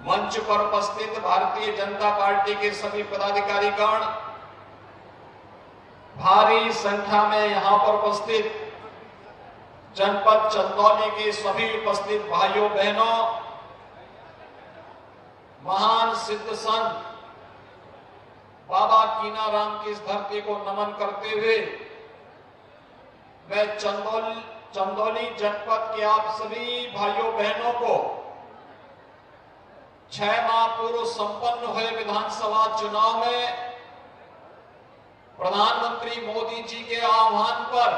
मंच पर उपस्थित भारतीय जनता पार्टी के सभी पदाधिकारीगण, भारी संख्या में यहां पर उपस्थित जनपद चंदौली के सभी उपस्थित भाइयों बहनों, महान सिद्ध संत बाबा कीनाराम की इस धरती को नमन करते हुए मैं चंदौली जनपद के आप सभी भाइयों बहनों को 6 माह पूर्व संपन्न हुए विधानसभा चुनाव में प्रधानमंत्री मोदी जी के आह्वान पर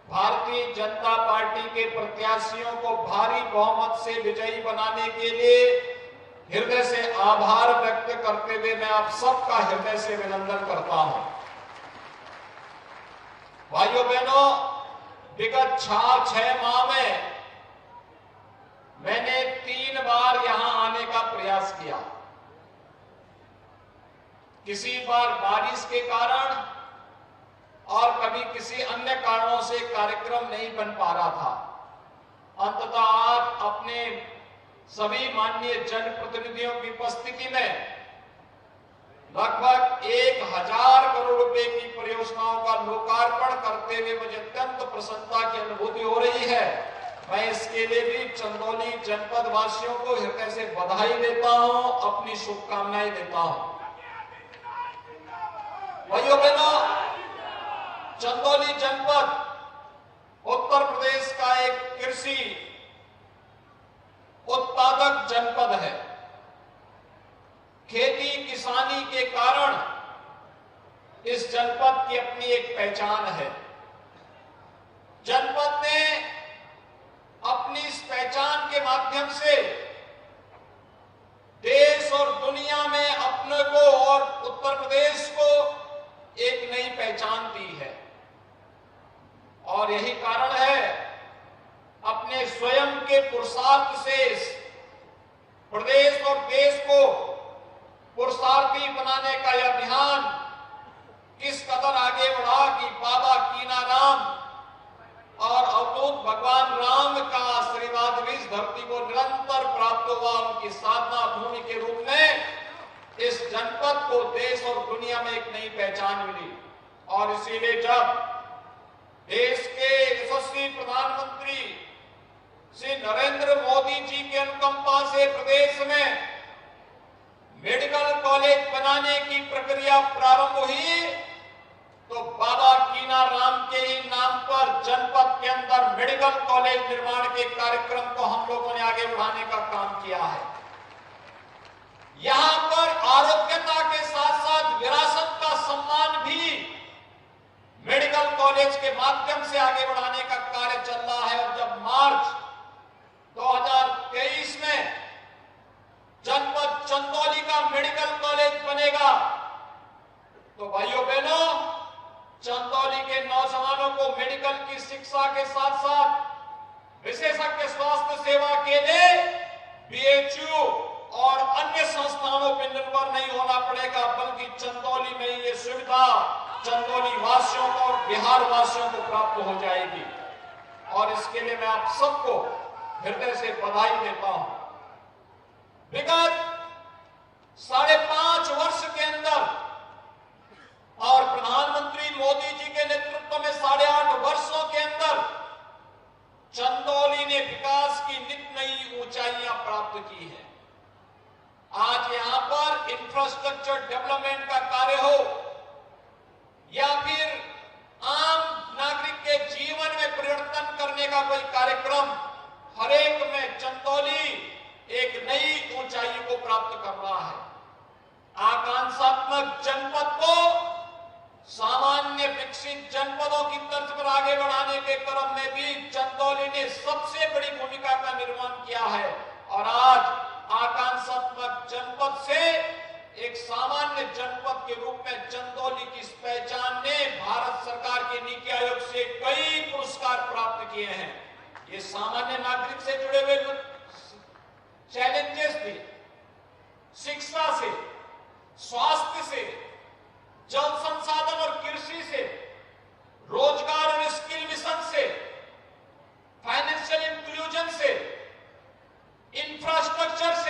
भारतीय जनता पार्टी के प्रत्याशियों को भारी बहुमत से विजयी बनाने के लिए हृदय से आभार व्यक्त करते हुए मैं आप सबका हृदय से अभिनंदन करता हूं। भाइयों बहनों, विगत 6 माह में मैंने 3 बार यहां आने का प्रयास किया। किसी बार बारिश के कारण और कभी किसी अन्य कारणों से कार्यक्रम नहीं बन पा रहा था। अंततः आज अपने सभी माननीय जनप्रतिनिधियों की उपस्थिति में लगभग 1000 करोड़ रुपए की परियोजनाओं का लोकार्पण करते हुए मुझे अत्यंत प्रसन्नता की अनुभूति हो रही है। मैं इसके लिए भी चंदौली जनपद वासियों को हृदय से बधाई देता हूं, अपनी शुभकामनाएं देता हूं। भाइयों बहनों, चंदौली जनपद उत्तर प्रदेश का एक कृषि उत्पादक जनपद है। खेती किसानी के कारण इस जनपद की अपनी एक पहचान है। जनपद ने अपनी इस पहचान के माध्यम से देश और दुनिया में अपने को और उत्तर प्रदेश को एक नई पहचान दी है। और यही कारण है अपने स्वयं के पुरुषार्थ से प्रदेश और देश को पुरुषार्थी बनाने का यह अभियान किस कदर आगे बढ़ा कि बाबा कीनाराम और अवधूत भगवान राम का आशीर्वाद भी इस धरती को निरंतर प्राप्त हुआ। उनकी साधना भूमि के रूप में इस जनपद को देश और दुनिया में एक नई पहचान मिली। और इसीलिए जब देश के यशस्वी प्रधानमंत्री श्री नरेंद्र मोदी जी के अनुकंपा से प्रदेश में मेडिकल कॉलेज बनाने की प्रक्रिया प्रारंभ हुई तो बाबा कीनाराम के ही नाम पर जनपद के अंदर मेडिकल कॉलेज निर्माण के कार्यक्रम को हम लोगों ने आगे बढ़ाने का काम किया है। यहां पर आरोग्यता के साथ साथ विरासत का सम्मान भी मेडिकल कॉलेज के माध्यम से आगे बढ़ाने का कार्य चल रहा है। और जब मार्च 2023 में जनपद चंदौली का मेडिकल कॉलेज बनेगा तो भाइयों बहनों, चंदौली के नौजवानों को मेडिकल की शिक्षा के साथ साथ विशेषज्ञ स्वास्थ्य सेवा के लिए बीएचयू और अन्य संस्थानों पर निर्भर नहीं होना पड़ेगा, बल्कि चंदौली में ये सुविधा चंदौली वासियों को और बिहार वासियों को प्राप्त हो जाएगी। और इसके लिए मैं आप सबको हृदय से बधाई देता हूं। विगत 5.5 वर्ष के अंदर और प्रधानमंत्री मोदी जी के नेतृत्व में 8.5 वर्षों के अंदर चंदौली ने विकास की नित नई ऊंचाइयां प्राप्त की है। आज यहां पर इंफ्रास्ट्रक्चर डेवलपमेंट का कार्य हो या फिर आम नागरिक के जीवन में परिवर्तन करने का कोई कार्यक्रम, हर एक में चंदौली एक नई ऊंचाई को प्राप्त कर रहा है। आकांक्षात्मक जनपद को सामान्य विकसित जनपदों की तर्ज पर आगे बढ़ाने के क्रम में भी चंदौली ने सबसे बड़ी भूमिका का निर्माण किया है। और आज आकांक्षात्मक जनपद से एक सामान्य जनपद के रूप में चंदौली की इस पहचान ने भारत सरकार के नीति आयोग से कई पुरस्कार प्राप्त किए हैं। ये सामान्य नागरिक से जुड़े हुए चैलेंजेस थे, शिक्षा से, स्वास्थ्य से, जल संसाधन और कृषि से, रोजगार और स्किल मिशन से, फाइनेंशियल इंक्लूजन से, इंफ्रास्ट्रक्चर से,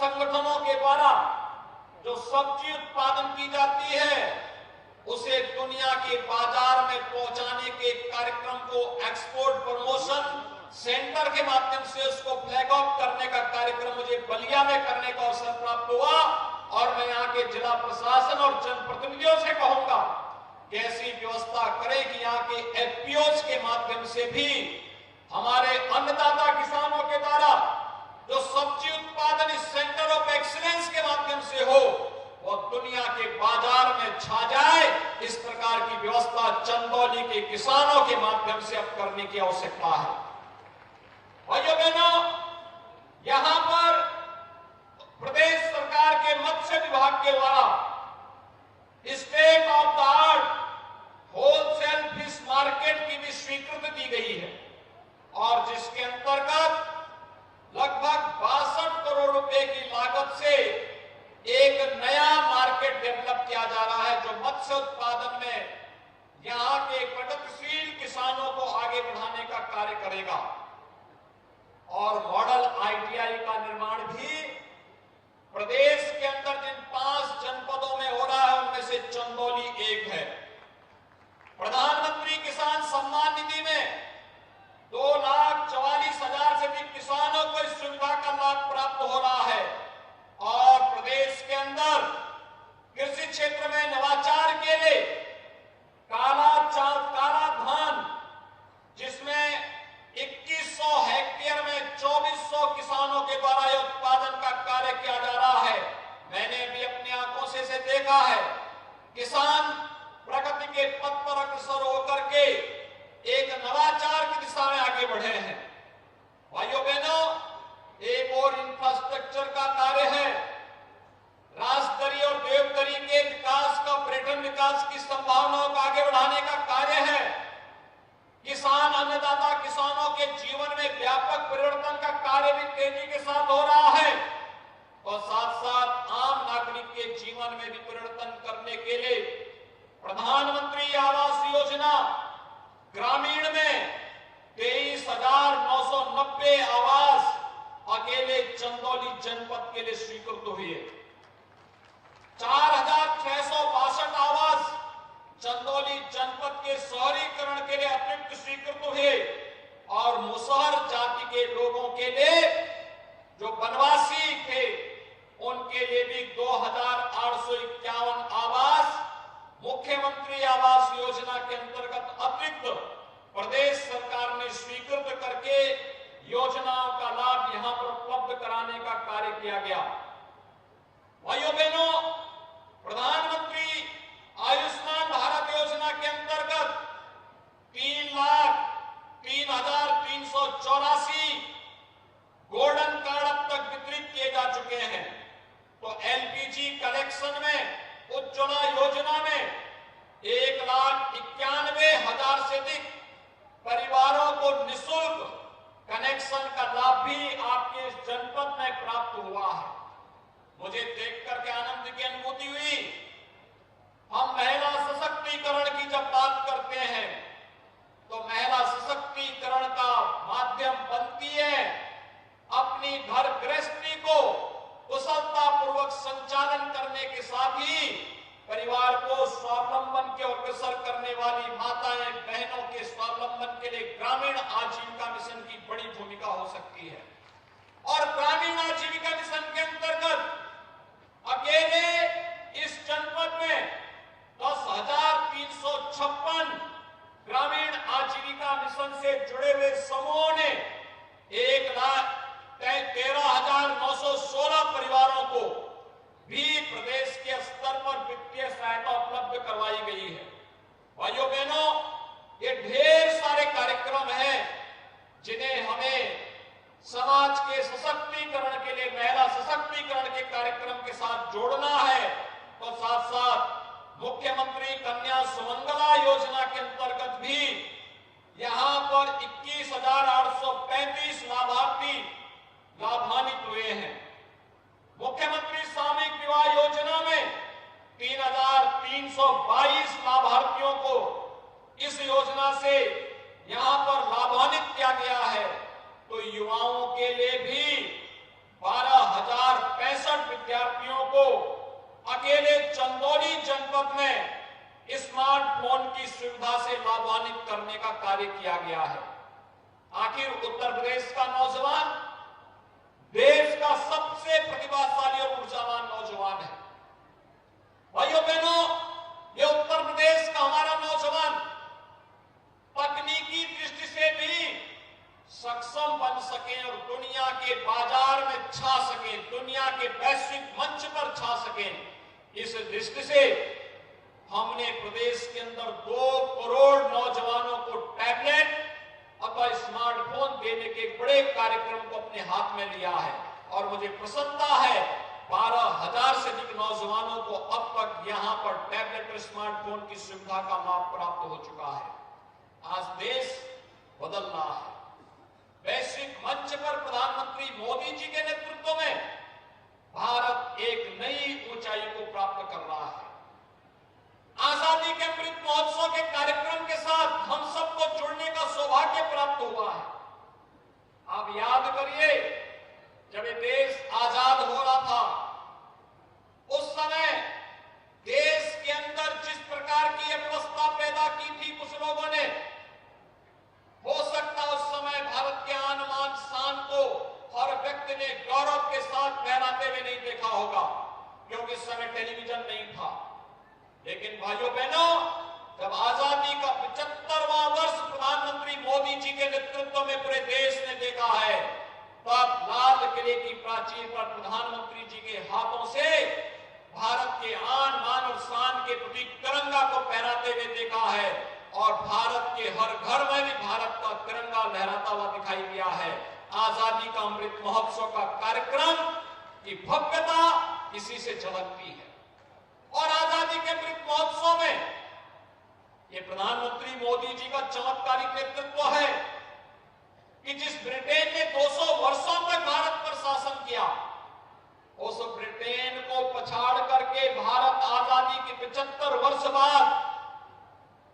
संगठनों के द्वारा जो सब्जी उत्पादन की जाती है उसे दुनिया के बाजार में पहुंचाने के कार्यक्रम को एक्सपोर्ट प्रमोशन सेंटर के माध्यम से उसको फ्लैग ऑफ करने का कार्यक्रम मुझे बलिया में करने का अवसर प्राप्त हुआ। और मैं यहाँ के जिला प्रशासन और जनप्रतिनिधियों से कहूंगा कि ऐसी व्यवस्था करें कि यहाँ के एफपीओज के माध्यम से भी हमारे अन्नदाता किसानों के द्वारा जो सब्जी उत्पादन इस सेंटर ऑफ एक्सीलेंस के माध्यम से हो वो दुनिया के बाजार में छा जाए। इस प्रकार की व्यवस्था चंदौली के किसानों के माध्यम से अब करने की आवश्यकता है। भाइयों बहनों, यहां पर प्रदेश सरकार के मत्स्य विभाग के द्वारा state of the art wholesale fish market की भी स्वीकृति दी गई है और जिसके अंतर्गत लगभग 62 करोड़ रुपए की लागत से एक नया मार्केट डेवलप किया जा रहा है जो मत्स्य उत्पादन में यहां के प्रगतिशील किसानों को आगे बढ़ाने का कार्य करेगा। और मॉडल आईटीआई का निर्माण भी प्रदेश के अंदर जिन 5 जनपदों में हो रहा है उनमें से चंदौली एक है। प्रधानमंत्री किसान सम्मान निधि में 2,44,000 से अधिक किसानों को इस सुविधा का लाभ प्राप्त हो रहा है। और प्रदेश के अंदर कृषि क्षेत्र में नवाचार के लिए काला धान जिसमें 2100 हेक्टेयर में 2400 किसानों के द्वारा यह उत्पादन का कार्य किया जा रहा है। मैंने भी अपनी आंखों से इसे देखा है। किसान प्रगति के पथ पर अग्रसर होकर के एक नवाचार की दिशा में आगे बढ़े हैं। भाइयों बहनों, एक और इंफ्रास्ट्रक्चर का कार्य है। राजदरी और देवदरी के विकास का पर्यटन विकास की संभावनाओं को आगे बढ़ाने का कार्य है। किसान अन्नदाता किसानों के जीवन में व्यापक परिवर्तन का कार्य भी तेजी के साथ हो रहा है और साथ साथ आम नागरिक के जीवन में भी परिवर्तन करने के लिए प्रधानमंत्री आवास योजना ग्रामीण में 23,990 आवास अकेले चंदौली जनपद के लिए स्वीकृत हुए। 4,662 आवास चंदौली जनपद के शहरीकरण के लिए अतिरिक्त स्वीकृत हुए और मुसहर जाति के लोगों के लिए जो वनवासी थे उनके लिए भी 2,851 आवास मुख्यमंत्री आवास योजना के अंतर्गत अतिरिक्त प्रदेश सरकार ने स्वीकृत करके योजनाओं का लाभ यहां पर उपलब्ध कराने का कार्य किया गया। भाइयों बहनों, प्रधानमंत्री आयुष्मान भारत योजना के अंतर्गत 3,03,384 गोल्डन कार्ड अब तक वितरित किए जा चुके हैं। तो एलपीजी कलेक्शन में उज्ज्वला योजना में 1,91,000 से अधिक परिवारों को निःशुल्क कनेक्शन का लाभ भी आपके इस जनपद में प्राप्त हुआ है। मुझे देख करके आनंद की अनुभूति हुई। हम महिला सशक्तिकरण की जब बात करते हैं तो महिला सशक्तिकरण का माध्यम बनती है अपनी घर गृहस्थी को कुशलतापूर्वक संचालन करने के साथ ही परिवार को स्वावलंबन के अग्रसर करने वाली माताएं बहनों के स्वावलंबन के लिए ग्रामीण आजीविका मिशन की बड़ी भूमिका हो सकती है। और ग्रामीण आजीविका मिशन के अंतर्गत अकेले इस जनपद में 10,356 ग्रामीण आजीविका मिशन से जुड़े हुए समूहों ने 1,13,916 परिवारों को भी प्रदेश के स्तर पर वित्तीय सहायता उपलब्ध करवाई गई है। भाइयों बहनों, ये ढेर सारे कार्यक्रम हैं जिन्हें हमें समाज के सशक्तिकरण के लिए महिला सशक्तिकरण के कार्यक्रम के साथ जोड़ना है। तो साथ साथ मुख्यमंत्री कन्या सुमंगला योजना के अंतर्गत भी यहां पर 21,835 लाभार्थी लाभान्वित हुए हैं। मुख्यमंत्री सामूहिक विवाह योजना में 3,322 लाभार्थियों को इस योजना से यहां पर लाभान्वित किया गया है। तो युवाओं के लिए भी 12,065 को अकेले चंदौली जनपद में स्मार्टफोन की सुविधा से लाभान्वित करने का कार्य किया गया है। आखिर उत्तर प्रदेश का नौजवान देश का सबसे प्रतिभाशाली और ऊर्जावान नौजवान है। भाइयों बहनों, ये उत्तर प्रदेश का हमारा नौजवान तकनीकी दृष्टि से भी सक्षम बन सके और दुनिया के बाजार में छा सके, दुनिया के वैश्विक मंच पर छा सके, इस दृष्टि से हमने प्रदेश के अंदर 2 करोड़ नौजवानों को टैबलेट अथवा स्मार्टफोन देने के बड़े कार्यक्रम को अपने हाथ में लिया है। और मुझे प्रसन्नता है 12,000 से अधिक नौजवानों को अब तक यहां पर टैबलेट और स्मार्टफोन की सुविधा का लाभ प्राप्त हो चुका है। आज देश बदल रहा है। वैश्विक मंच पर प्रधानमंत्री मोदी जी के नेतृत्व में भारत एक नई ऊंचाई को प्राप्त कर रहा है। आजादी के अमृत महोत्सव के कार्यक्रम के साथ हम सबको जुड़ने का सौभाग्य प्राप्त हुआ है। आप याद करिए, जब ये देश आजाद हो रहा था उस समय देश के अंदर जिस प्रकार की अव्यवस्था पैदा की थी कुछ लोगों ने, हो सकता उस समय भारत के आन बान शान को हर व्यक्ति ने गौरव के साथ लहराते हुए नहीं देखा होगा, क्योंकि इस समय टेलीविजन नहीं था। लेकिन भाइयों बहनों, जब आजादी का 75वां वर्ष प्रधानमंत्री मोदी जी के नेतृत्व में पूरे देश ने देखा है, तब लाल किले की प्राचीर पर प्रधानमंत्री जी के हाथों से भारत के आन बान और शान के प्रतीक तिरंगा को फहराते हुए देखा है। और भारत के हर घर में भी भारत का तिरंगा लहराता हुआ दिखाई दिया है। आजादी का अमृत महोत्सव का कार्यक्रम की भव्यता इसी से झलकती है। और आजादी के अमृत महोत्सव में ये प्रधानमंत्री मोदी जी का चमत्कारिक नेतृत्व है कि जिस ब्रिटेन ने 200 वर्षों तक भारत पर शासन किया, उस ब्रिटेन को पछाड़ करके भारत आजादी के 75 वर्ष बाद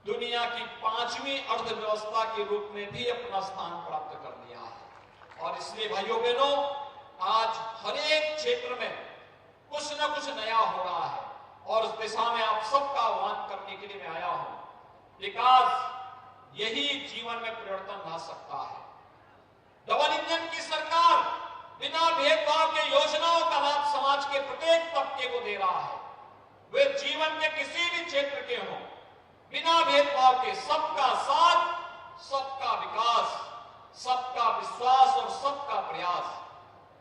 दुनिया की 5वीं अर्थव्यवस्था के रूप में भी अपना स्थान प्राप्त कर लिया है। और इसलिए भाइयों बहनों, आज हर एक क्षेत्र में कुछ न कुछ नया हो रहा है और उस दिशा में आप सबका आह्वान करने के लिए मैं आया हूं। विकास यही जीवन में परिवर्तन ला सकता है। डबल इंजन की सरकार बिना भेदभाव के योजनाओं का लाभ समाज के प्रत्येक तबके को दे रहा है। वे जीवन के किसी भी क्षेत्र के हों, बिना भेदभाव के सबका साथ, सबका विकास, सबका विश्वास और सबका प्रयास,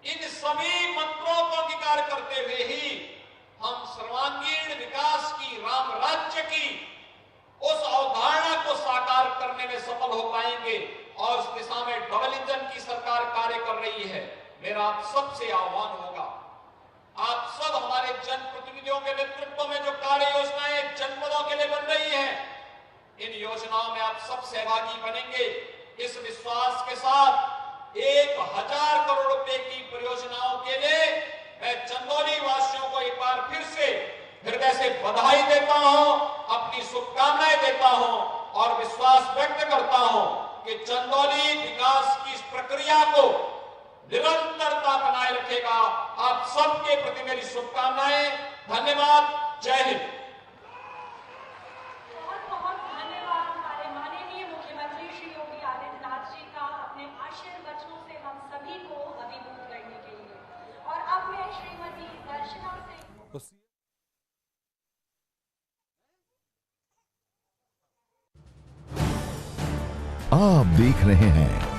इन सभी मंत्रों को अंगीकार करते हुए ही हम सर्वांगीण विकास की, राम राज्य की उस अवधारणा को साकार करने में सफल हो पाएंगे। और उस दिशा में डबल इंजन की सरकार कार्य कर रही है। मेरा आप सबसे आह्वान होगा, आप सब हमारे जनप्रतिनिधियों के नेतृत्व में जो कार्य योजनाएं जनपदों के लिए बन रही हैं, इन योजनाओं में आप सब सहभागी बनेंगे। इस विश्वास के साथ 1000 करोड़ रुपए की परियोजनाओं के लिए मैं चंदौली वासियों को एक बार फिर से हृदय से बधाई देता हूं, अपनी शुभकामनाएं देता हूं और विश्वास व्यक्त करता हूं कि चंदौली विकास की इस प्रक्रिया को निरंतरता बनाए रखेगा। आप सबके प्रति मेरी शुभकामनाएं। धन्यवाद। जय हिंद। बहुत बहुत धन्यवाद हमारे माननीय मुख्यमंत्री श्री योगी आदित्यनाथ जी का अपने आशीर्वचनों से हम सभी को अभिभूत करने के लिए। और अब मैं श्रीमती दर्शना से आप देख रहे हैं